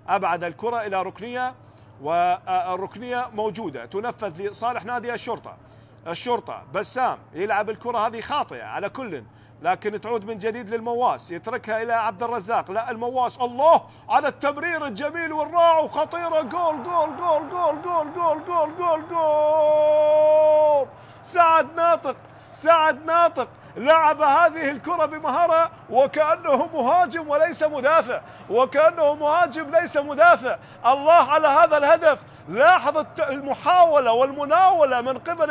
أبعد الكرة إلى ركنية، والركنية موجودة تنفذ لصالح نادي الشرطة. الشرطة بسام يلعب الكرة هذه خاطئة على كل، لكن تعود من جديد للمواس، يتركها إلى عبد الرزاق. لا المواس، الله على التمرير الجميل والرائع وخطيرة. جول جول جول جول جول جول جول جول جول. سعد ناطق لعب هذه الكرة بمهارة وكأنه مهاجم وليس مدافع، الله على هذا الهدف. لاحظ المحاولة والمناولة من قبل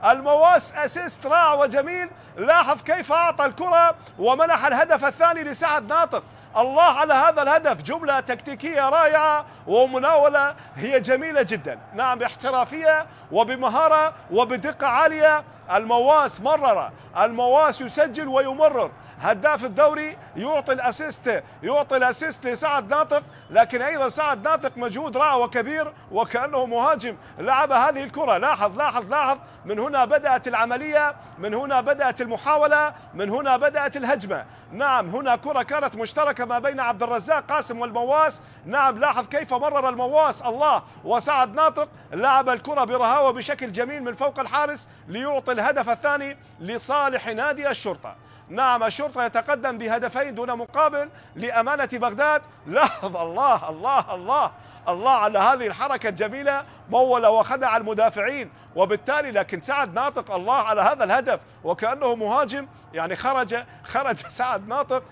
المواس أسيست رائع وجميل. لاحظ كيف أعطى الكرة ومنح الهدف الثاني لسعد ناطق. الله على هذا الهدف، جملة تكتيكية رائعة ومناولة هي جميلة جدا. نعم، باحترافية وبمهارة وبدقة عالية. المواس يسجل ويمرر. هداف الدوري يعطي الاسيست لسعد ناطق، لكن ايضا سعد ناطق مجهود رائع وكبير وكأنه مهاجم لعب هذه الكرة. لاحظ من هنا بدأت العملية، من هنا بدأت المحاولة، من هنا بدأت الهجمة. نعم، هنا كرة كانت مشتركة ما بين عبد الرزاق قاسم والمواس. نعم، لاحظ كيف مرر المواس الله، وسعد ناطق لعب الكرة برهاوة بشكل جميل من فوق الحارس ليعطي الهدف الثاني لصالح نادي الشرطة. نعم، الشرطة يتقدم بهدفين دون مقابل لأمانة بغداد. لاحظ الله على هذه الحركة الجميلة، مول وخدع المدافعين، وبالتالي لكن سعد ناطق الله على هذا الهدف وكأنه مهاجم، يعني خرج سعد ناطق